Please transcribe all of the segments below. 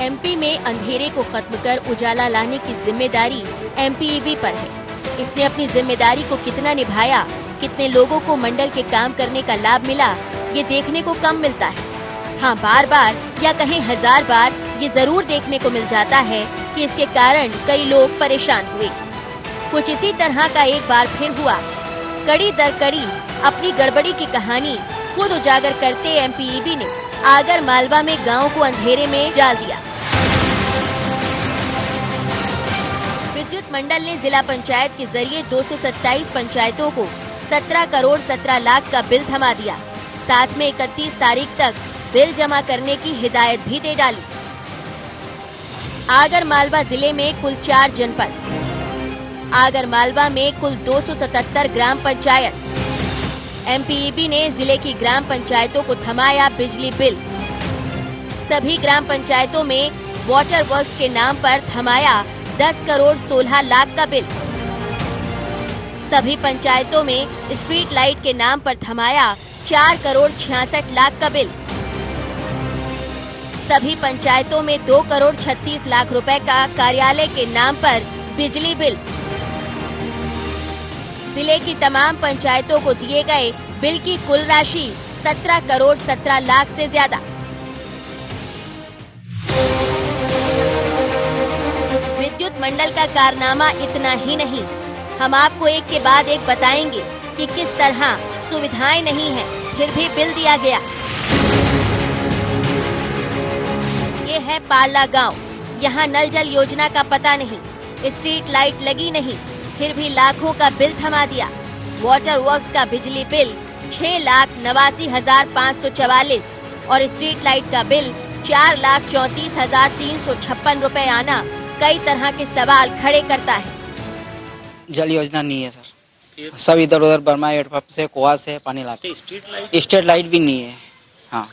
MP में अंधेरे को खत्म कर उजाला लाने की जिम्मेदारी एमपीईबी पर है। इसने अपनी जिम्मेदारी को कितना निभाया, कितने लोगों को मंडल के काम करने का लाभ मिला, ये देखने को कम मिलता है। हाँ, बार बार या कहीं 1000 बार ये जरूर देखने को मिल जाता है कि इसके कारण कई लोग परेशान हुए। कुछ इसी तरह का एक बार फिर हुआ। कड़ी दर कड़ी अपनी गड़बड़ी की कहानी खुद उजागर करते एमपीईबी ने आगर मालवा में गांव को अंधेरे में डाल दिया। विद्युत मंडल ने जिला पंचायत के जरिए 227 पंचायतों को 17 करोड़ 17 लाख का बिल थमा दिया। साथ में 31 तारीख तक बिल जमा करने की हिदायत भी दे डाली। आगर मालवा जिले में कुल 4 जनपद, आगर मालवा में कुल 277 ग्राम पंचायत। एमपीईबी ने जिले की ग्राम पंचायतों को थमाया बिजली बिल। सभी ग्राम पंचायतों में वाटर वर्क्स के नाम पर थमाया 10 करोड़ 16 लाख का बिल। सभी पंचायतों में स्ट्रीट लाइट के नाम पर थमाया 4 करोड़ 66 लाख का बिल। सभी पंचायतों में 2 करोड़ 36 लाख रुपए का कार्यालय के नाम पर बिजली बिल। जिले की तमाम पंचायतों को दिए गए बिल की कुल राशि 17 करोड़ 17 लाख से ज्यादा। विद्युत मंडल का कारनामा इतना ही नहीं, हम आपको एक के बाद एक बताएंगे कि किस तरह सुविधाएं नहीं हैं, फिर भी बिल दिया गया। ये है पाला गांव। यहाँ नल जल योजना का पता नहीं, स्ट्रीट लाइट लगी नहीं, फिर भी लाखों का बिल थमा दिया। वाटर वर्क्स का बिजली बिल 6,89,544 और स्ट्रीट लाइट का बिल 4,34,356 रुपए आना कई तरह के सवाल खड़े करता है। जल योजना नहीं है सर, सब इधर उधर बर्मा हेडपंप से कुआं से पानी लाते। स्ट्रीट लाइट भी नहीं है। हाँ,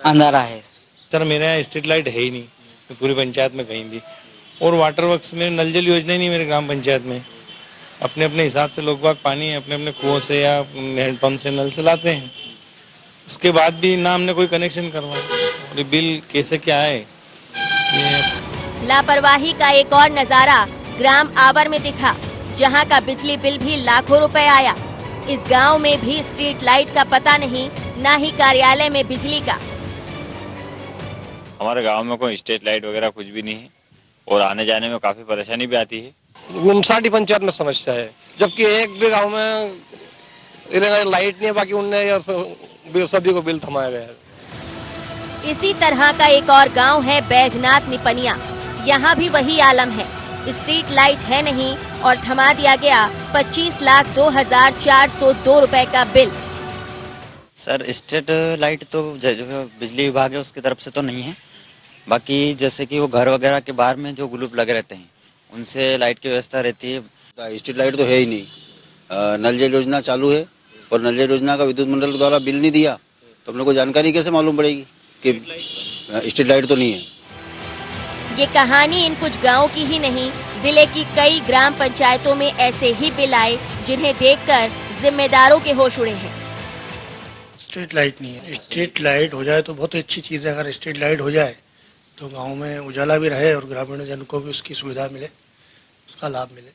अंधेरा है सर। मेरे यहाँ स्ट्रीट लाइट है ही नहीं पूरी पंचायत में कहीं भी, और वाटर वर्क्स में नल जल योजना ही नहीं मेरे ग्राम पंचायत में। अपने अपने हिसाब से लोग बाग पानी अपने अपने कुओं से या हैंडपंप से नल से लाते हैं। उसके बाद भी ना हमने कोई कनेक्शन करवाया, और ये बिल कैसे क्या है। लापरवाही का एक और नजारा ग्राम आवर में दिखा, जहां का बिजली बिल भी लाखों रुपए आया। इस गांव में भी स्ट्रीट लाइट का पता नहीं, न ही कार्यालय में बिजली का। हमारे गांव में कोई स्ट्रीट लाइट वगैरह कुछ भी नहीं है, और आने जाने में काफी परेशानी भी आती है। 59 पंचायत में समस्या है, जबकि एक भी गांव में लाइट नहीं है, बाकी उनने सभी को बिल थमाया गया है। इसी तरह का एक और गांव है बैजनाथ निपनिया। यहाँ भी वही आलम है, स्ट्रीट लाइट है नहीं और थमा दिया गया 25,02,402 रुपए का बिल। सर, स्ट्रीट लाइट तो बिजली विभाग है उसकी तरफ से तो नहीं है। बाकी जैसे कि वो घर वगैरह के बाहर में जो ग्लूब लगे रहते हैं, उनसे लाइट की व्यवस्था रहती है। स्ट्रीट लाइट तो है ही नहीं। नल जल योजना चालू है, और नल जल योजना का विद्युत मंडल द्वारा बिल नहीं दिया, तो हम लोग को जानकारी कैसे मालूम पड़ेगी कि स्ट्रीट लाइट तो नहीं है। ये कहानी इन कुछ गाँव की ही नहीं, जिले की कई ग्राम पंचायतों में ऐसे ही बिल आए, जिन्हें देखकर जिम्मेदारों के होश उड़े हैं। स्ट्रीट लाइट नहीं है। स्ट्रीट लाइट हो जाए तो बहुत अच्छी चीज है। अगर स्ट्रीट लाइट हो जाए तो गांव में उजाला भी रहे और ग्रामीण जन को भी उसकी सुविधा मिले, उसका लाभ मिले।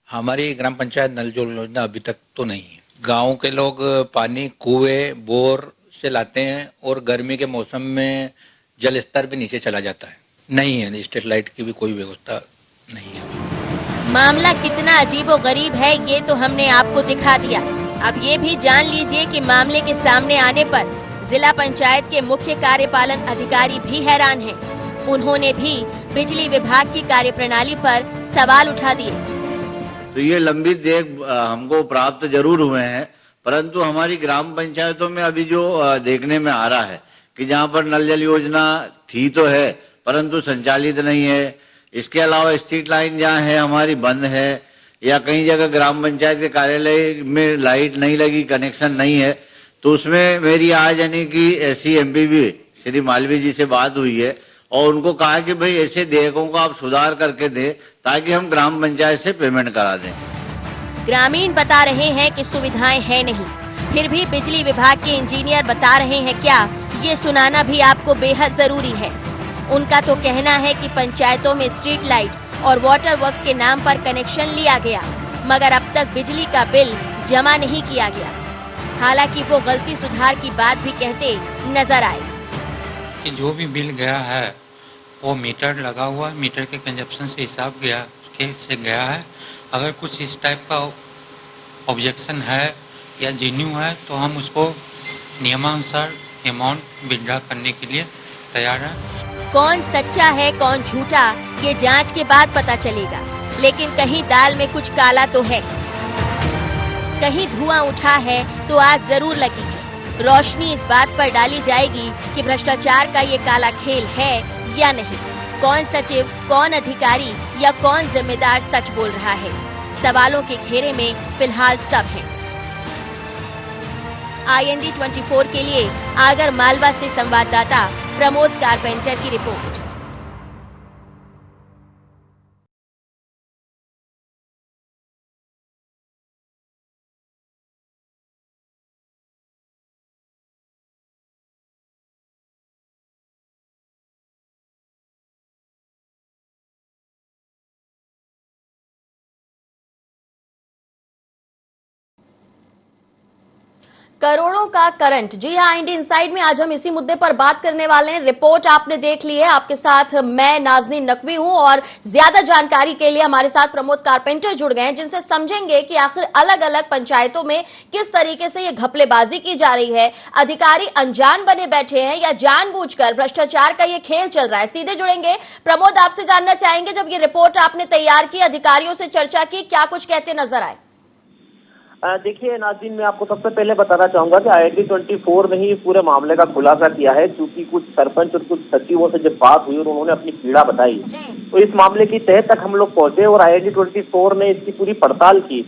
हमारी ग्राम पंचायत नल जल योजना अभी तक तो नहीं है। गांव के लोग पानी कुएं बोर से लाते हैं, और गर्मी के मौसम में जल स्तर भी नीचे चला जाता है। नहीं है, स्ट्रीट लाइट की भी कोई व्यवस्था नहीं है। मामला कितना अजीबोगरीब है ये तो हमने आपको दिखा दिया। अब ये भी जान लीजिए कि मामले के सामने आने पर जिला पंचायत के मुख्य कार्यपालन अधिकारी भी हैरान हैं। उन्होंने भी बिजली विभाग की कार्यप्रणाली पर सवाल उठा दिए। तो ये लंबित देख हमको प्राप्त जरूर हुए हैं, परंतु हमारी ग्राम पंचायतों में अभी जो देखने में आ रहा है कि जहाँ पर नल जल योजना थी तो है, परंतु संचालित नहीं है। इसके अलावा स्ट्रीट लाइन जहाँ है हमारी बंद है, या कई जगह ग्राम पंचायत के कार्यालय में लाइट नहीं लगी, कनेक्शन नहीं है। तो उसमें मेरी आज यानी कि ऐसी एमपीबी श्री मालवीय जी से बात हुई है, और उनको कहा कि भाई ऐसे देयकों को आप सुधार करके दें ताकि हम ग्राम पंचायत से पेमेंट करा दें। ग्रामीण बता रहे हैं कि सुविधाएं है नहीं, फिर भी बिजली विभाग के इंजीनियर बता रहे हैं क्या, ये सुनाना भी आपको बेहद जरूरी है। उनका तो कहना है कि पंचायतों में स्ट्रीट लाइट और वाटर वर्क्स के नाम पर कनेक्शन लिया गया, मगर अब तक बिजली का बिल जमा नहीं किया गया। हालांकि वो गलती सुधार की बात भी कहते नजर आए कि जो भी बिल गया है वो मीटर लगा हुआ, मीटर के कंजप्शन से हिसाब गया है। अगर कुछ इस टाइप का ऑब्जेक्शन है या जेन्यू है तो हम उसको नियमानुसार अमाउंट विड्रॉ करने के लिए तैयार है। कौन सच्चा है कौन झूठा ये जांच के बाद पता चलेगा, लेकिन कहीं दाल में कुछ काला तो है, कहीं धुआं उठा है तो आग जरूर लगी है। रोशनी इस बात पर डाली जाएगी कि भ्रष्टाचार का ये काला खेल है या नहीं। कौन सचिव, कौन अधिकारी या कौन जिम्मेदार सच बोल रहा है, सवालों के घेरे में फिलहाल सब हैं। IND 24 के लिए आगर मालवा से संवाददाता प्रमोद कारपेंटर की रिपोर्ट। करोड़ों का करंट, जी हाँ, इंडी इनसाइड में आज हम इसी मुद्दे पर बात करने वाले हैं। रिपोर्ट आपने देख ली है, आपके साथ मैं नाज़नीन नकवी हूं और ज्यादा जानकारी के लिए हमारे साथ प्रमोद कारपेंटर जुड़ गए हैं, जिनसे समझेंगे कि आखिर अलग अलग पंचायतों में किस तरीके से ये घपलेबाजी की जा रही है। अधिकारी अनजान बने बैठे हैं या जानबूझकर भ्रष्टाचार का ये खेल चल रहा है। सीधे जुड़ेंगे। प्रमोद, आपसे जानना चाहेंगे, जब ये रिपोर्ट आपने तैयार की, अधिकारियों से चर्चा की, क्या कुछ कहते नजर आए? देखिए नाज़रीन, मैं आपको सबसे पहले बताना चाहूंगा कि IND 24 ने ही पूरे मामले का खुलासा किया है, क्योंकि कुछ सरपंच और कुछ सचिवों से जब बात हुई और उन्होंने अपनी पीड़ा बताई तो इस मामले की तह तक हम लोग पहुंचे और IND 24 ने इसकी पूरी पड़ताल की।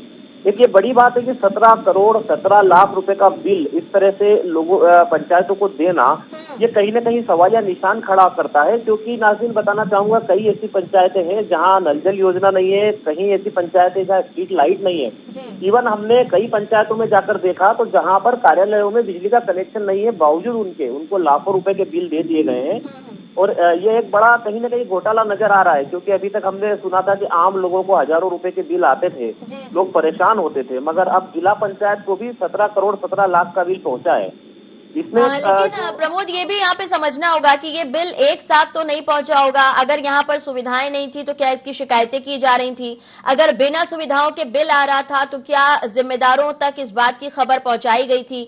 देखिए, बड़ी बात है कि 17 करोड़ 17 लाख रुपए का बिल इस तरह से लोगों पंचायतों को देना, ये कहीं ना कहीं सवालिया निशान खड़ा करता है। क्योंकि नाज़रीन बताना चाहूंगा, कई ऐसी पंचायतें हैं जहां नल जल योजना नहीं है, कहीं ऐसी पंचायतें जहां स्ट्रीट लाइट नहीं है। इवन हमने कई पंचायतों में जाकर देखा तो जहां पर कार्यालयों में बिजली का कनेक्शन नहीं है, बावजूद उनको लाखों रुपए के बिल दे दिए गए हैं। और ये एक बड़ा कहीं ना कहीं घोटाला नजर आ रहा है, क्योंकि अभी तक हमने सुना था कि आम लोगों को हजारों रुपए के बिल आते थे, लोग परेशान होते थे, मगर अब जिला पंचायत को भी 17 करोड़ 17 लाख का बिल पहुंचा है। इसमें लेकिन प्रमोद, ये भी यहाँ पे समझना होगा कि ये बिल एक साथ तो नहीं पहुंचा होगा। अगर यहाँ पर सुविधाएं नहीं थी तो क्या इसकी शिकायतें की जा रही थी? अगर बिना सुविधाओं के बिल आ रहा था तो क्या जिम्मेदारों तक इस बात की खबर पहुंचाई गई थी?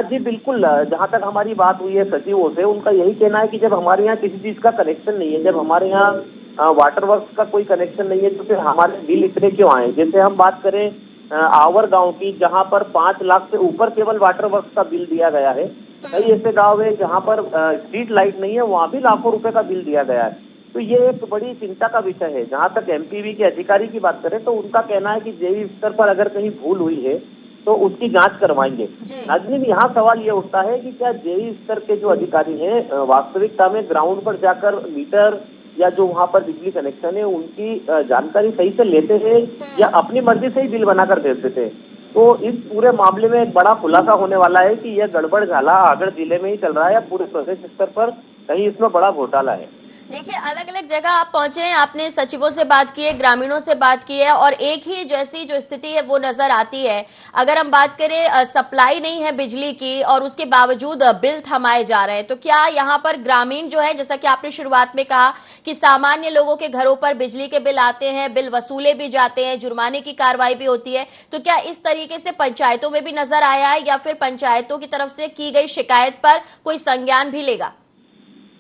जी बिल्कुल, जहाँ तक हमारी बात हुई है सचिवों से, उनका यही कहना है कि जब हमारे यहाँ किसी चीज का कनेक्शन नहीं है, जब हमारे यहाँ वाटर वर्क्स का कोई कनेक्शन नहीं है, तो फिर हमारे बिल इतने क्यों आए? जैसे हम बात करें आवर गांव की, जहाँ पर 5 लाख से ऊपर केवल वाटर वर्क्स का बिल दिया गया है। कई ऐसे गाँव है जहाँ पर स्ट्रीट लाइट नहीं है, वहाँ भी लाखों रुपए का बिल दिया गया है। तो ये एक बड़ी चिंता का विषय है। जहाँ तक MPV के अधिकारी की बात करें तो उनका कहना है कि जेई स्तर पर अगर कहीं भूल हुई है तो उसकी जांच करवाएंगे। नाज़रीन, यहाँ सवाल ये उठता है कि क्या जेई स्तर के जो अधिकारी हैं वास्तविकता में ग्राउंड पर जाकर मीटर या जो वहाँ पर बिजली कनेक्शन है उनकी जानकारी सही से लेते हैं या अपनी मर्जी से ही बिल बनाकर भेज देते हैं? तो इस पूरे मामले में एक बड़ा खुलासा होने वाला है कि यह गड़बड़ झाला आगरा जिले में ही चल रहा है या पूरे प्रदेश स्तर पर कहीं इसमें बड़ा घोटाला है। देखिए, अलग अलग जगह आप पहुंचे हैं, आपने सचिवों से बात की है, ग्रामीणों से बात की है, और एक ही जैसी जो स्थिति है वो नजर आती है। अगर हम बात करें सप्लाई नहीं है बिजली की और उसके बावजूद बिल थमाए जा रहे हैं, तो क्या यहाँ पर ग्रामीण जो है, जैसा कि आपने शुरुआत में कहा कि सामान्य लोगों के घरों पर बिजली के बिल आते हैं, बिल वसूले भी जाते हैं, जुर्माने की कार्रवाई भी होती है, तो क्या इस तरीके से पंचायतों में भी नजर आया है या फिर पंचायतों की तरफ से की गई शिकायत पर कोई संज्ञान भी लेगा?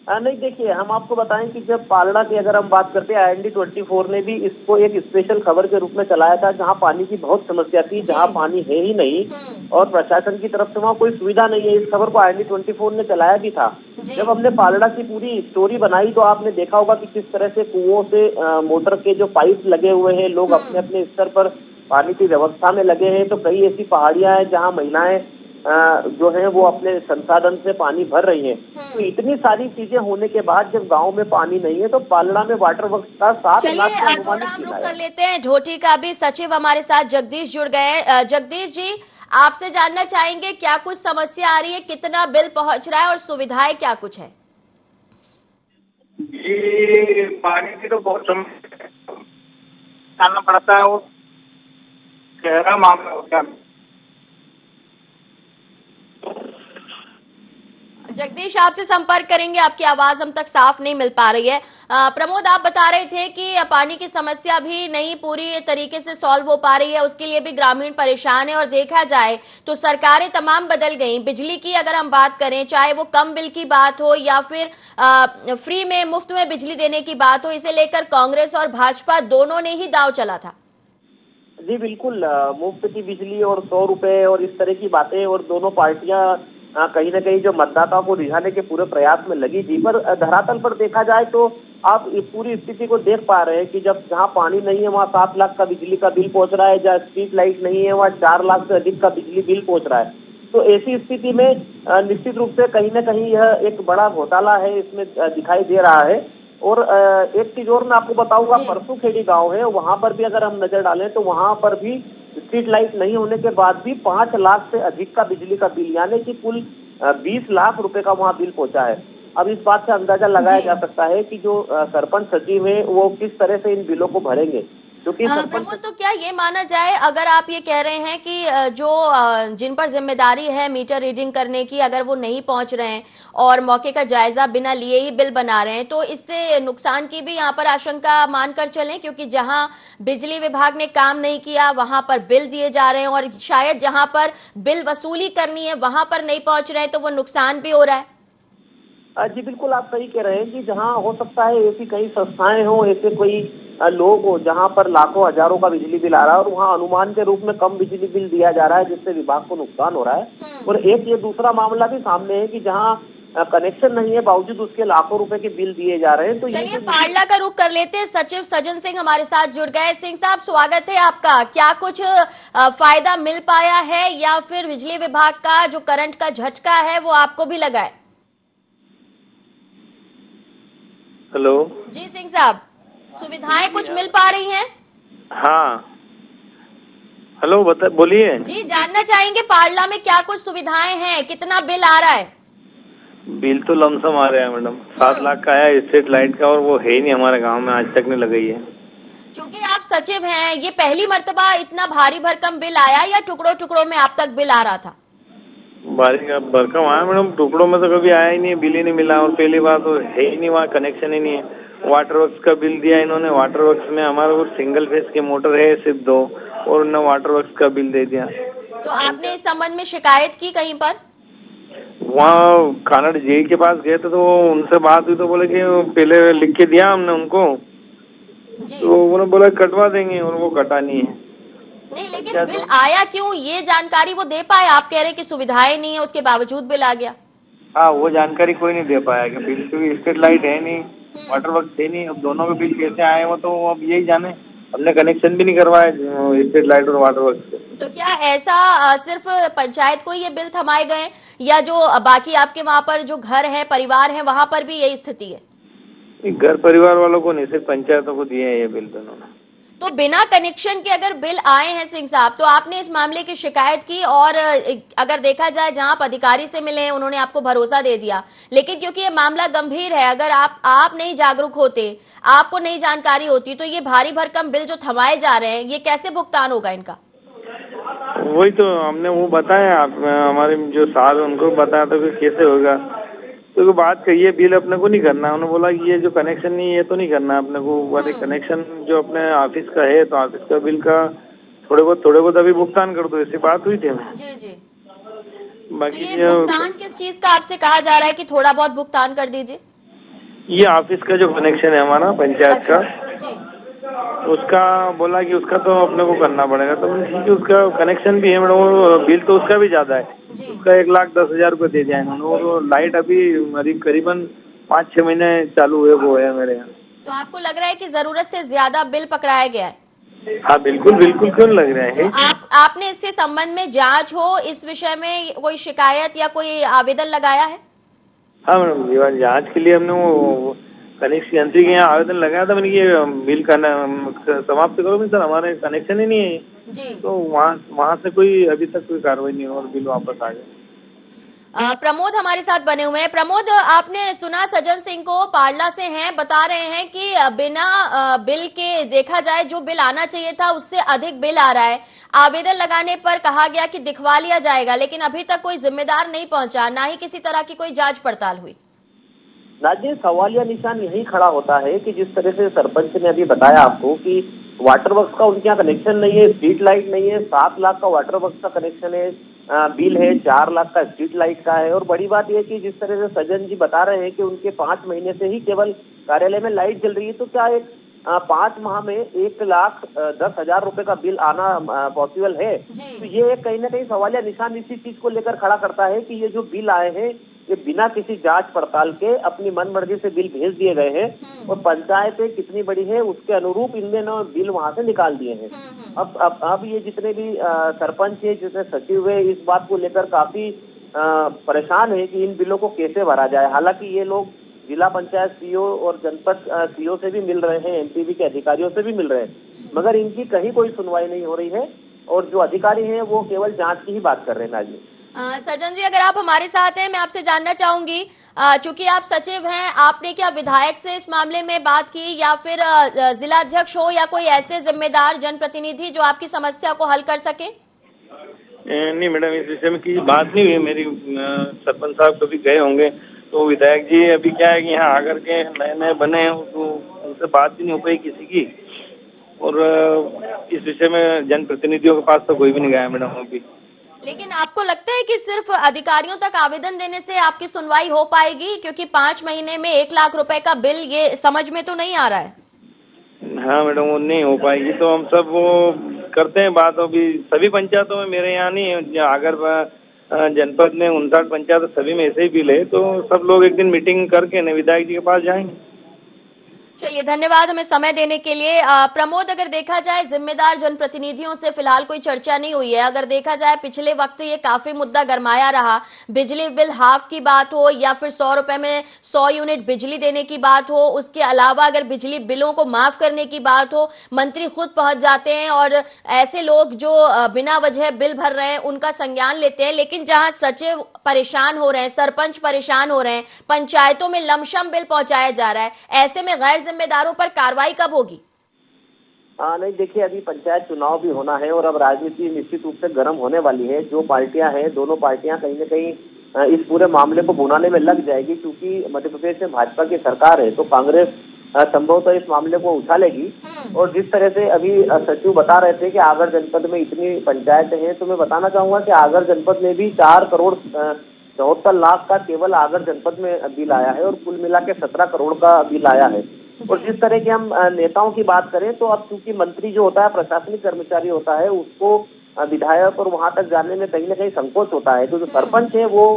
नहीं, देखिए, हम आपको बताएं कि जब पालड़ा की अगर हम बात करते हैं, IND 24 ने भी इसको एक स्पेशल खबर के रूप में चलाया था, जहां पानी की बहुत समस्या थी, जहां पानी है ही नहीं और प्रशासन की तरफ से वहां कोई सुविधा नहीं है। इस खबर को IND 24 ने चलाया भी था। जब हमने पालड़ा की पूरी स्टोरी बनाई तो आपने देखा होगा कि किस तरह से कुओं से मोटर के जो पाइप लगे हुए हैं, लोग अपने अपने स्तर पर पानी की व्यवस्था में लगे हैं। तो कई ऐसी पहाड़ियां हैं जहाँ महिलाएं जो है वो अपने संसाधन से पानी भर रही हैं। तो इतनी सारी चीजें होने के बाद जब गांव में पानी नहीं है तो पालड़ा में वाटर वर्क्स का 7 लाख का अनुमानित थोड़ा हम रुक कर लेते हैं। ढोटी का भी सचिव हमारे साथ जगदीश जुड़ गए। जगदीश जी, आपसे जानना चाहेंगे क्या कुछ समस्या आ रही है, कितना बिल पहुंच रहा है और सुविधाएं क्या कुछ है? जी पानी की तो बहुत समस्या आना पड़ता है और गहरा मामला होता है। जगदीश आपसे संपर्क करेंगे, आपकी आवाज हम तक साफ नहीं मिल पा रही है। प्रमोद आप बता रहे थे कि पानी की समस्या भी नहीं पूरी तरीके से सॉल्व हो पा रही है, उसके लिए भी ग्रामीण परेशान है और देखा जाए तो सरकारें तमाम बदल गई। बिजली की अगर हम बात करें, चाहे वो कम बिल की बात हो या फिर फ्री में मुफ्त में बिजली देने की बात हो, इसे लेकर कांग्रेस और भाजपा दोनों ने ही दांव चला था। जी बिल्कुल, मुफ्त की बिजली और 100 रुपए और इस तरह की बातें, और दोनों पार्टियां कहीं ना कहीं जो मतदाताओं को रिझाने के पूरे प्रयास में लगी थी। पर धरातल पर देखा जाए तो आप इस पूरी स्थिति को देख पा रहे हैं कि जब जहां पानी नहीं है वहां 7 लाख का बिजली का बिल पहुंच रहा है, जहाँ स्ट्रीट लाइट नहीं है वहां 4 लाख से अधिक का बिजली बिल पहुंच रहा है। तो ऐसी स्थिति में निश्चित रूप से कहीं ना कहीं यह एक बड़ा घोटाला है, इसमें दिखाई दे रहा है। और एक चीज और मैं आपको बताऊंगा, परसू खेड़ी गाँव है, वहां पर भी अगर हम नजर डालें तो वहां पर भी स्ट्रीट लाइट नहीं होने के बाद भी 5 लाख से अधिक का बिजली का बिल, यानी कि कुल 20 लाख रुपए का वहां बिल पहुंचा है। अब इस बात से अंदाजा लगाया जा सकता है कि जो सरपंच सचिव है वो किस तरह से इन बिलों को भरेंगे, क्योंकि प्रमोद तो क्या ये माना जाए, अगर आप ये कह रहे हैं कि जो जिन पर जिम्मेदारी है मीटर रीडिंग करने की, अगर वो नहीं पहुंच रहे हैं और मौके का जायजा बिना लिए ही बिल बना रहे हैं, तो इससे नुकसान की भी यहाँ पर आशंका मानकर चलें, क्योंकि जहां बिजली विभाग ने काम नहीं किया वहां पर बिल दिए जा रहे हैं और शायद जहां पर बिल वसूली करनी है वहां पर नहीं पहुंच रहे हैं, तो वो नुकसान भी हो रहा है। जी बिल्कुल, आप सही कह रहे हैं कि जहां हो सकता है ऐसी कई संस्थाएं हो, ऐसे कोई लोग हो जहां पर लाखों हजारों का बिजली बिल आ रहा है और वहां अनुमान के रूप में कम बिजली बिल दिया जा रहा है, जिससे विभाग को नुकसान हो रहा है। और एक ये दूसरा मामला भी सामने है कि जहां कनेक्शन नहीं है बावजूद उसके लाखों रुपए के बिल दिए जा रहे हैं। तो चलिए पारला का रुख कर लेते हैं। सचिव सज्जन सिंह हमारे साथ जुड़ गए। सिंह साहब स्वागत है आपका। क्या कुछ फायदा मिल पाया है या फिर बिजली विभाग का जो करंट का झटका है वो आपको भी लगा है? हेलो जी सिंह साहब, सुविधाएं कुछ मिल पा रही हैं? हाँ हेलो बोलिए। जी जानना चाहेंगे पारला में क्या कुछ सुविधाएं हैं, कितना बिल आ रहा है? बिल तो लमसम आ रहा है मैडम, 7 लाख का है स्ट्रीट लाइट का, और वो है ही नहीं हमारे गांव में, आज तक नहीं लगाई है। क्योंकि आप सचिव हैं, ये पहली मर्तबा इतना भारी भरकम बिल आया या टुकड़ों टुकड़ों में आप तक बिल आ रहा था? भारी भरकम आया मैडम, टुकड़ों में तो कभी आया ही नहीं, बिल ही नहीं मिला। और पहली बात तो है ही नहीं, वहाँ कनेक्शन ही नहीं है। वाटर वर्क्स का बिल दिया इन्होंने, वाटर वर्क्स में हमारे वो सिंगल फेस की मोटर है सिर्फ 2, और उन्होंने वाटर वर्क्स का बिल दे दिया। तो आपने इस संबंध में शिकायत की कहीं पर? वहाँ कानड़ जेई के पास गए थे तो उनसे बात हुई तो बोले कि पहले लिख के दिया हमने उनको, तो उन्होंने बोला कटवा देंगे, और वो कटा नहीं है। नहीं लेकिन बिल आया क्यों, ये जानकारी वो दे पाए? आप कह रहे कि सुविधाएं नहीं है उसके बावजूद बिल आ गया। हाँ वो जानकारी कोई नहीं दे पाया कि बिल, क्योंकि स्ट्रीट लाइट है नहीं, वाटर वर्क है नहीं, अब दोनों के बिल कैसे आए वो तो अब यही जाने। हमने कनेक्शन भी नहीं करवाया स्ट्रीट लाइट और वाटर वर्क से। तो क्या ऐसा सिर्फ पंचायत को ये बिल थमाए गए या जो बाकी आपके वहाँ पर जो घर है परिवार है वहाँ पर भी यही स्थिति है? घर परिवार वालों को नहीं, सिर्फ पंचायतों को दिए हैं ये बिल दोनों ने। तो बिना कनेक्शन के अगर बिल आए हैं सिंह साहब, तो आपने इस मामले की शिकायत की और अगर देखा जाए जहां आप अधिकारी से मिले उन्होंने आपको भरोसा दे दिया, लेकिन क्योंकि ये मामला गंभीर है, अगर आप नहीं जागरूक होते, आपको नहीं जानकारी होती, तो ये भारी भरकम बिल जो थमाए जा रहे हैं ये कैसे भुगतान होगा इनका? वही तो हमने वो बताया, हमारे जो साहब उनको बताया था कि कैसे होगा, तो बात कही है बिल अपने को नहीं करना। उन्होंने बोला कि ये जो कनेक्शन नहीं है ये तो नहीं करना अपने को, वाले कनेक्शन जो अपने ऑफिस का है तो ऑफिस का बिल का थोड़े बहुत अभी भुगतान कर दो, ऐसी बात हुई थी हमें। जी बाकी तो ये भुगतान किस चीज का आपसे कहा जा रहा है कि थोड़ा बहुत भुगतान कर दीजिए? ये ऑफिस का जो कनेक्शन है हमारा पंचायत का, उसका बोला कि उसका तो अपने को करना पड़ेगा। तो ठीक है, उसका कनेक्शन भी है मैडम, बिल तो उसका भी ज्यादा है, उसका 1,10,000 रुपये दे दिया इन्होंने। और लाइट अभी करीबन 5-6 महीने चालू हुए वो है मेरे यहाँ। तो आपको लग रहा है कि जरूरत से ज्यादा बिल पकड़ाया गया है? हाँ बिल्कुल क्यों लग रहा है। तो आपने इससे संबंध में जांच हो इस विषय में कोई शिकायत या कोई आवेदन लगाया है? हाँ मैडम, जांच के लिए हमने वो कनेक्शन यंत्री के यहाँ आवेदन लगाया था। मैंने ये बिल का समाप्त करो सर, हमारे कनेक्शन ही नहीं है जी। तो वहाँ से कोई अभी तक कोई कार्रवाई नहीं हुई और बिल वापस आ गया। प्रमोद हमारे साथ बने हुए हैं। प्रमोद, आपने सुना सज्जन सिंह को, पारला से हैं, बता रहे हैं कि बिना बिल के देखा जाए जो बिल आना चाहिए था उससे अधिक बिल आ रहा है। आवेदन लगाने पर कहा गया कि दिखवा लिया जाएगा, लेकिन अभी तक कोई जिम्मेदार नहीं पहुंचा, ना ही किसी तरह की कोई जांच पड़ताल हुई। राज्य सवालिया निशान यही खड़ा होता है कि जिस तरह से सरपंच ने अभी बताया आपको कि वाटर वर्क्स का उनके यहाँ कनेक्शन नहीं है, स्ट्रीट लाइट नहीं है, 7 लाख का वाटर वर्क्स का कनेक्शन है, बिल है 4 लाख का स्ट्रीट लाइट का है। और बड़ी बात यह कि जिस तरह से सज्जन जी बता रहे हैं कि उनके 5 महीने से ही केवल कार्यालय में लाइट जल रही है, तो क्या एक 5 माह में 1,10,000 रुपए का बिल आना पॉसिबल है? तो ये कहीं ना कहीं सवालिया निशान इसी चीज को लेकर खड़ा करता है कि ये जो बिल आए हैं ये बिना किसी जांच पड़ताल के अपनी मनमर्जी से बिल भेज दिए गए हैं और पंचायतें कितनी बड़ी है उसके अनुरूप इनने न बिल वहां से निकाल दिए हैं। अब ये जितने भी सरपंच है, जितने सचिव है, इस बात को लेकर काफी परेशान है कि इन बिलों को कैसे भरा जाए। हालांकि ये लोग जिला पंचायत सीओ और जनपद सीओ से भी मिल रहे हैं, एमपीवी के अधिकारियों से भी मिल रहे हैं, मगर इनकी कहीं कोई सुनवाई नहीं हो रही है और जो अधिकारी हैं वो केवल जांच की ही बात कर रहे हैं। नाजी सज्जन जी, अगर आप हमारे साथ हैं, मैं आपसे जानना चाहूंगी, चूंकि आप सचिव हैं, आपने क्या विधायक से इस मामले में बात की या फिर जिला अध्यक्ष हो या कोई ऐसे जिम्मेदार जनप्रतिनिधि जो आपकी समस्या को हल कर सके? नहीं मैडम, इस विषय में की बात नहीं हुई मेरी। सरपंच साहब कभी गए होंगे तो विधायक जी अभी क्या है कि यहाँ आकर के नए नए बने हैं तो उनसे बात भी नहीं हो पाई किसी की, और इस विषय में जनप्रतिनिधियों के पास तो कोई भी नहीं गया मैडम अभी। लेकिन आपको लगता है कि सिर्फ अधिकारियों तक आवेदन देने से आपकी सुनवाई हो पाएगी? क्योंकि 5 महीने में 1 लाख रुपए का बिल, ये समझ में तो नहीं आ रहा है। हाँ मैडम, वो नहीं हो पाएगी तो हम सब वो करते हैं बात। अभी सभी पंचायतों में, मेरे यहाँ नहीं, अगर जनपद में 59 पंचायत सभी में ऐसे ही बिल है तो सब लोग एक दिन मीटिंग करके विधायक जी के पास जाएंगे। चलिए, धन्यवाद हमें समय देने के लिए। प्रमोद, अगर देखा जाए जिम्मेदार जनप्रतिनिधियों से फिलहाल कोई चर्चा नहीं हुई है। अगर देखा जाए पिछले वक्त ये काफी मुद्दा गरमाया रहा, बिजली बिल हाफ की बात हो या फिर 100 रुपए में 100 यूनिट बिजली देने की बात हो, उसके अलावा अगर बिजली बिलों को माफ करने की बात हो, मंत्री खुद पहुंच जाते हैं और ऐसे लोग जो बिना वजह बिल भर रहे हैं उनका संज्ञान लेते हैं। लेकिन जहां सचिव परेशान हो रहे हैं, सरपंच परेशान हो रहे हैं, पंचायतों में लमशम बिल पहुंचाया जा रहा है, ऐसे में गैर जिम्मेदारों पर कार्रवाई कब होगी? नहीं, देखिए अभी पंचायत चुनाव भी होना है और अब राजनीति निश्चित रूप से गर्म होने वाली है। जो पार्टियां हैं, दोनों पार्टियां कहीं न कहीं इस पूरे मामले को भुनाने में लग जाएगी, क्योंकि मध्य प्रदेश में भाजपा की सरकार है तो कांग्रेस संभवतः इस मामले को उछालेगी। और जिस तरह से अभी सचिव बता रहे थे कि आगर जनपद में इतनी पंचायतें हैं, तो मैं बताना चाहूंगा कि आगर जनपद में भी 4 करोड़ 74 लाख का केवल आगर जनपद में बिल आया है और कुल मिला के 17 करोड़ का बिल आया है। और जिस तरह के हम नेताओं की बात करें तो अब चूंकि मंत्री जो होता है प्रशासनिक कर्मचारी होता है, उसको विधायक और वहां तक जाने में कहीं ना कहीं संकोच होता है। तो जो सरपंच है वो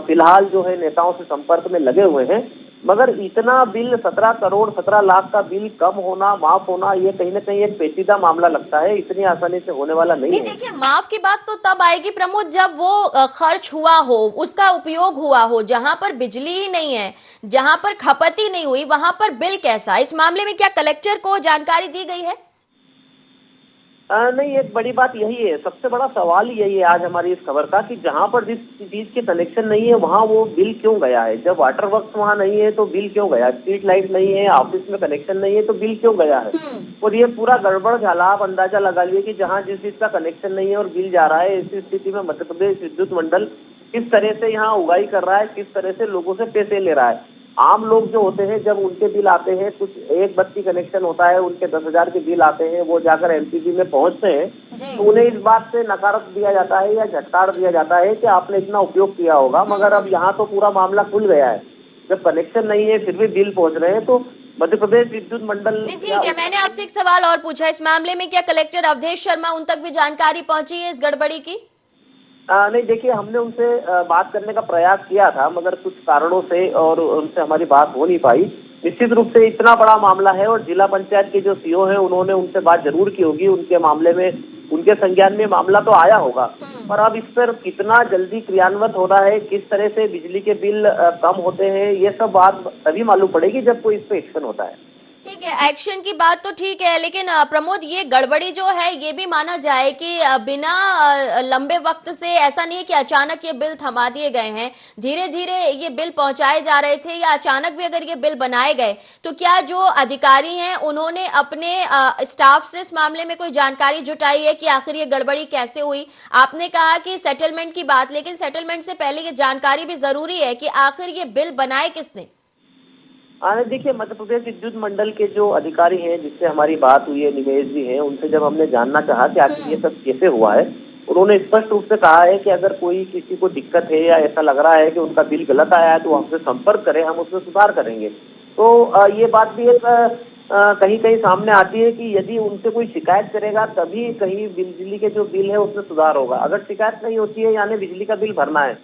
फिलहाल जो है नेताओं से संपर्क में लगे हुए हैं, मगर इतना बिल 17 करोड़ 17 लाख का बिल कम होना, माफ होना, ये कहीं ना कहीं एक पेचीदा मामला लगता है, इतनी आसानी से होने वाला नहीं है। देखिए, माफ की बात तो तब आएगी प्रमोद जब वो खर्च हुआ हो, उसका उपयोग हुआ हो। जहां पर बिजली ही नहीं है, जहां पर खपत ही नहीं हुई, वहां पर बिल कैसा? इस मामले में क्या कलेक्टर को जानकारी दी गई है? नहीं, एक बड़ी बात यही है, सबसे बड़ा सवाल यही है आज हमारी इस खबर का कि जहां पर जिस चीज के कनेक्शन नहीं है वहां वो बिल क्यों गया है। जब वाटर वर्क्स वहां नहीं है तो बिल क्यों गया, स्ट्रीट लाइट नहीं है, ऑफिस में कनेक्शन नहीं है तो बिल क्यों गया है। और ये पूरा गड़बड़ झाला आप अंदाजा लगा लिए कि जहां जिस चीज का कनेक्शन नहीं है और बिल जा रहा है, ऐसी स्थिति में मध्य प्रदेश विद्युत मंडल किस तरह से यहाँ उगाही कर रहा है, किस तरह से लोगों से पैसे ले रहा है। आम लोग जो होते हैं जब उनके बिल आते हैं, कुछ एक बत्ती कनेक्शन होता है, उनके 10,000 के बिल आते हैं, वो जाकर एमपीबी में पहुंचते हैं तो उन्हें इस बात से नकारत दिया जाता है या झटकार दिया जाता है कि आपने इतना उपयोग किया होगा। मगर अब यहाँ तो पूरा मामला खुल गया है, जब कनेक्शन नहीं है फिर भी बिल पहुंच रहे हैं। तो मध्य प्रदेश विद्युत मंडल, ठीक है, मैंने आपसे एक सवाल और पूछा, इस मामले में क्या कलेक्टर अवधेश शर्मा, उन तक भी जानकारी पहुंची है इस गड़बड़ी की? नहीं, देखिए हमने उनसे बात करने का प्रयास किया था, मगर कुछ कारणों से और उनसे हमारी बात हो नहीं पाई। निश्चित रूप से इतना बड़ा मामला है और जिला पंचायत के जो सीओ हैं उन्होंने उनसे बात जरूर की होगी, उनके मामले में, उनके संज्ञान में मामला तो आया होगा, पर अब इस पर कितना जल्दी क्रियान्वित हो रहा है, किस तरह से बिजली के बिल कम होते हैं, ये सब बात तभी मालूम पड़ेगी जब कोई इस पर एक्शन होता है। ठीक है, एक्शन की बात तो ठीक है, लेकिन प्रमोद ये गड़बड़ी जो है ये भी माना जाए कि बिना लंबे वक्त से, ऐसा नहीं है कि अचानक ये बिल थमा दिए गए हैं, धीरे धीरे ये बिल पहुंचाए जा रहे थे, या अचानक भी अगर ये बिल बनाए गए तो क्या जो अधिकारी हैं उन्होंने अपने स्टाफ से इस मामले में कोई जानकारी जुटाई है कि आखिर ये गड़बड़ी कैसे हुई? आपने कहा कि सेटलमेंट की बात, लेकिन सेटलमेंट से पहले ये जानकारी भी जरूरी है कि आखिर ये बिल बनाए किसने? देखिए, मध्य प्रदेश विद्युत मंडल के जो अधिकारी हैं जिससे हमारी बात हुई है, निमेश जी हैं, उनसे जब हमने जानना चाहा कि आखिर ये सब कैसे हुआ है, उन्होंने स्पष्ट रूप से कहा है कि अगर कोई किसी को दिक्कत है या ऐसा लग रहा है कि उनका बिल गलत आया है तो हमसे संपर्क करें, हम उसमें सुधार करेंगे। तो ये बात भी एक कहीं कहीं सामने आती है कि यदि उनसे कोई शिकायत करेगा तभी कहीं बिजली के जो बिल है उसमें सुधार होगा। अगर शिकायत नहीं होती है यानी बिजली का बिल भरना है,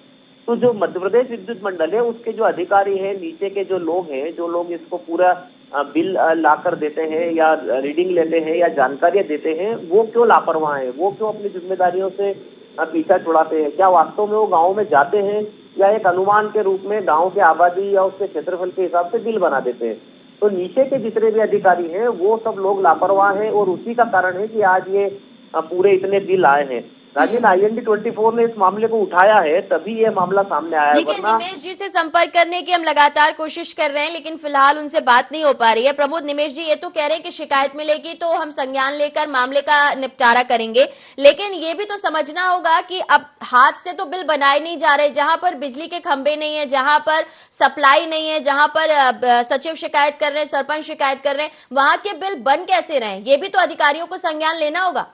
तो जो मध्य प्रदेश विद्युत मंडल है उसके जो अधिकारी हैं, नीचे के जो लोग हैं, जो लोग इसको पूरा बिल ला कर देते हैं या रीडिंग लेते हैं या जानकारियां देते हैं, वो क्यों लापरवाह हैं? वो क्यों अपनी जिम्मेदारियों से पीछा छुड़ाते हैं? क्या वास्तव में वो गाँव में जाते हैं या एक अनुमान के रूप में गाँव की आबादी या उसके क्षेत्रफल के हिसाब से बिल बना देते हैं? तो नीचे के जितने भी अधिकारी हैं वो सब लोग लापरवाह हैं और उसी का कारण है कि आज ये पूरे इतने बिल आए हैं। राजेंद्र, IND 24 ने इस मामले को उठाया है तभी ये मामला सामने आया है। देखिए, निमेश जी से संपर्क करने की हम लगातार कोशिश कर रहे हैं, लेकिन फिलहाल उनसे बात नहीं हो पा रही है। प्रमोद, निमेश जी ये तो कह रहे हैं कि शिकायत मिलेगी तो हम संज्ञान लेकर मामले का निपटारा करेंगे, लेकिन ये भी तो समझना होगा कि अब हाथ से तो बिल बनाए नहीं जा रहे। जहां पर बिजली के खंभे नहीं है, जहां पर सप्लाई नहीं है, जहां पर सचिव शिकायत कर रहे हैं, सरपंच शिकायत कर रहे हैं, वहां के बिल बन कैसे रहे? ये भी तो अधिकारियों को संज्ञान लेना होगा।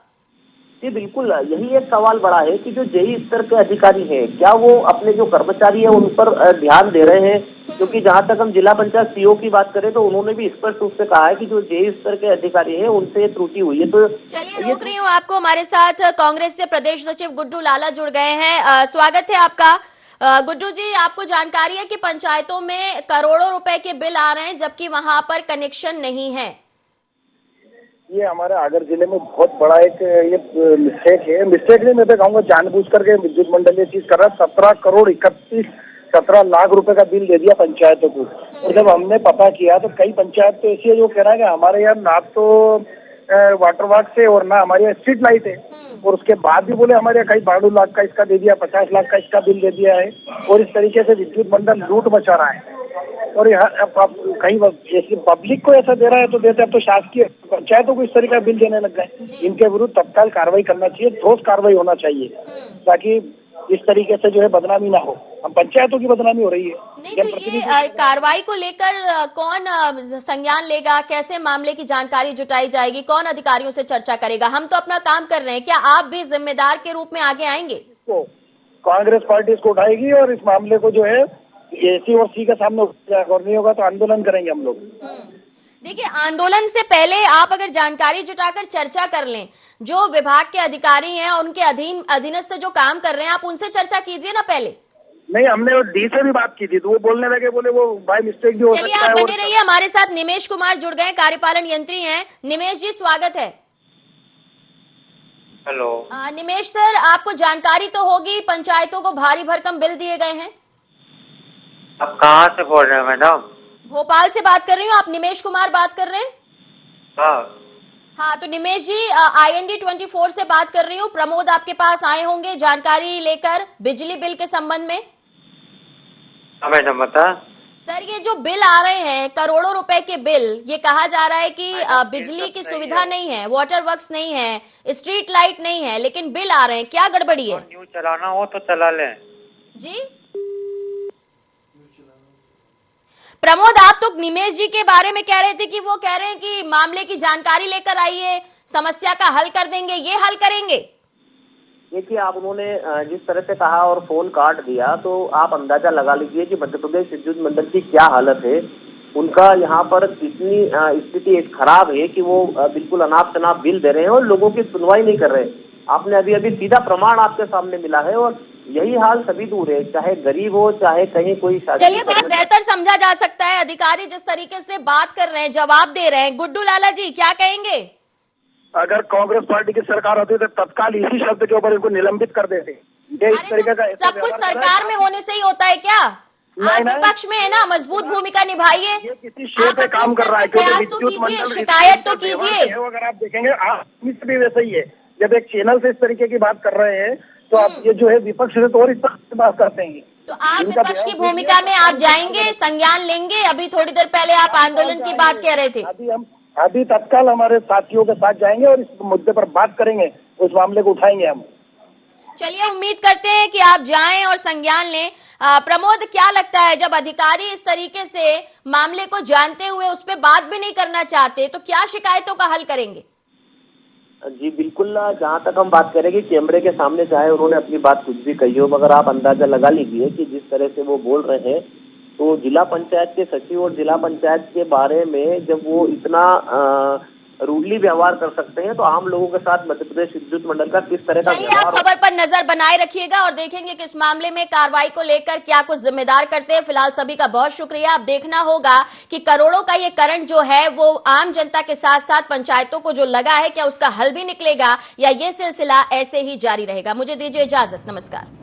जी बिल्कुल, यही एक सवाल बड़ा है कि जो जेई स्तर के अधिकारी हैं क्या वो अपने जो कर्मचारी है उन पर ध्यान दे रहे हैं? क्योंकि जहां तक हम जिला पंचायत CO की बात करें तो उन्होंने भी स्पष्ट रूप से कहा है कि जो जेई स्तर के अधिकारी हैं उनसे त्रुटि हुई है। तो चलिए, रोक रही हूँ आपको। हमारे साथ कांग्रेस से प्रदेश सचिव गुड्डू लाला जुड़ गए हैं। स्वागत है आपका। गुड्डू जी, आपको जानकारी है कि पंचायतों में करोड़ों रुपए के बिल आ रहे हैं जबकि वहां पर कनेक्शन नहीं है। ये हमारे आगर जिले में बहुत बड़ा एक ये मिस्टेक है। मिस्टेक नहीं, मैं तो कहूँगा जानबूझ करके विद्युत मंडल ये चीज कर रहा है। 17 लाख रुपए का बिल दे दिया पंचायतों को। और जब हमने पता किया तो कई पंचायत तो ऐसी है जो कह रहा है कि हमारे यहाँ ना तो वाटर वर्क से और ना हमारे यहाँ स्ट्रीट लाइट है, और उसके बाद भी बोले हमारे यहाँ कई 12 लाख का इसका दे दिया, 50 लाख का इसका बिल दे दिया है। और इस तरीके से विद्युत मंडल लूट मचा रहा है। और यहाँ कहीं ऐसी पब्लिक को ऐसा दे रहा है तो देते, अब तो शासकीय पंचायतों को इस तरीके का बिल देने लग गए। इनके विरुद्ध तत्काल कार्रवाई करना चाहिए, ठोस कार्रवाई होना चाहिए, ताकि इस तरीके से जो है बदनामी ना हो। हम पंचायतों की बदनामी हो रही है। नहीं तो ये कार्रवाई को लेकर कौन संज्ञान लेगा? कैसे मामले की जानकारी जुटाई जाएगी? कौन अधिकारियों से चर्चा करेगा? हम तो अपना काम कर रहे हैं, क्या आप भी जिम्मेदार के रूप में आगे आएंगे? तो कांग्रेस पार्टी इसको उठाएगी और इस मामले को जो है AC और C के सामने और नहीं होगा तो आंदोलन करेंगे हम लोग। देखिए, आंदोलन से पहले आप अगर जानकारी जुटाकर चर्चा कर लें, जो विभाग के अधिकारी हैं और उनके अधीनस्थ जो काम कर रहे हैं, आप उनसे चर्चा कीजिए ना पहले। नहीं, हमने D से भी बात की थी तो वो बोलने लगे, बोले वो बाय मिस्टेक भी हो सकता है। चलिए, आप बने रहिए। हमारे साथ निमेश कुमार जुड़ गए, कार्यपालन यंत्री हैं। निमेश जी, स्वागत है। हेलो निमेश सर, आपको जानकारी तो होगी पंचायतों को भारी भरकम बिल दिए गए हैं। आप कहाँ से बोल रहे हैं मैडम? भोपाल से बात कर रही हूँ। आप निमेश कुमार बात कर रहे हैं? हाँ, तो निमेश जी, IND 24 से बात कर रही हूँ। प्रमोद आपके पास आए होंगे जानकारी लेकर बिजली बिल के संबंध में। मैडम बता। सर, ये जो बिल आ रहे हैं करोड़ों रुपए के बिल, ये कहा जा रहा है कि बिजली की सुविधा नहीं है, वाटर वर्क्स नहीं है, स्ट्रीट लाइट नहीं है, लेकिन बिल आ रहे हैं। क्या गड़बड़ी है? न्यूज चलाना हो तो चला लें। जी प्रमोद, आप तो निमेश जी के बारे में कह रहे थे कि वो कह रहे हैं कि मामले की जानकारी लेकर आइए, समस्या का हल कर देंगे। ये हल करेंगे? देखिए, आप उन्होंने जिस तरह से कहा और फोन काट दिया तो आप अंदाजा लगा लीजिए कि मध्य प्रदेश विद्युत मंडल की क्या हालत है। उनका यहाँ पर कितनी स्थिति खराब है कि वो बिल्कुल अनाप शनाप बिल दे रहे हैं और लोगों की सुनवाई नहीं कर रहे। आपने अभी सीधा प्रमाण आपके सामने मिला है और यही हाल सभी दूर है, चाहे गरीब हो चाहे कहीं कोई। चलिए, बात बेहतर समझा जा सकता है। अधिकारी जिस तरीके से बात कर रहे हैं, जवाब दे रहे हैं, गुड्डू लाला जी क्या कहेंगे? अगर कांग्रेस पार्टी की सरकार होती तो तत्काल इसी शब्द के ऊपर इनको निलंबित कर देते। ये इस तरीके का सब कुछ सरकार में होने से ही होता है क्या? आप विपक्ष में है ना, मजबूत भूमिका निभाइए। किसी शेर पे काम कर रहा है, प्रयास तो कीजिए, शिकायत तो कीजिए। अगर आप देखेंगे आप भी वैसा ही है, जब एक चैनल से इस तरीके की बात कर रहे हैं तो आप ये जो है विपक्ष से तो और इस तरह से बात करते हैं। तो आप विपक्ष की भूमिका में आप जाएंगे, संज्ञान लेंगे? अभी थोड़ी देर पहले आप आंदोलन की बात कह रहे थे। अभी तत्काल हमारे साथियों के साथ जाएंगे और इस मुद्दे पर बात करेंगे, उस मामले को उठाएंगे हम। चलिए, उम्मीद करते हैं कि आप जाएं और संज्ञान लें। प्रमोद, क्या लगता है, जब अधिकारी इस तरीके से मामले को जानते हुए उस पर बात भी नहीं करना चाहते तो क्या शिकायतों का हल करेंगे? जी बिल्कुल, जहाँ तक हम बात करें कि कैमरे के सामने चाहे उन्होंने अपनी बात कुछ भी कही हो, मगर आप अंदाजा लगा लीजिए कि जिस तरह से वो बोल रहे हैं, तो जिला पंचायत के सचिव और जिला पंचायत के बारे में जब वो इतना रूडली व्यवहार कर सकते हैं, तो आम लोगों के साथ मध्य प्रदेश विद्युत मंडल का किस तरह का चलिए, आप खबर पर नजर बनाए रखिएगा और देखेंगे कि इस मामले में कार्रवाई को लेकर क्या कुछ जिम्मेदार करते हैं। फिलहाल सभी का बहुत शुक्रिया। अब देखना होगा कि करोड़ों का ये करंट जो है वो आम जनता के साथ साथ पंचायतों को जो लगा है, क्या उसका हल भी निकलेगा या ये सिलसिला ऐसे ही जारी रहेगा। मुझे दीजिए इजाजत, नमस्कार।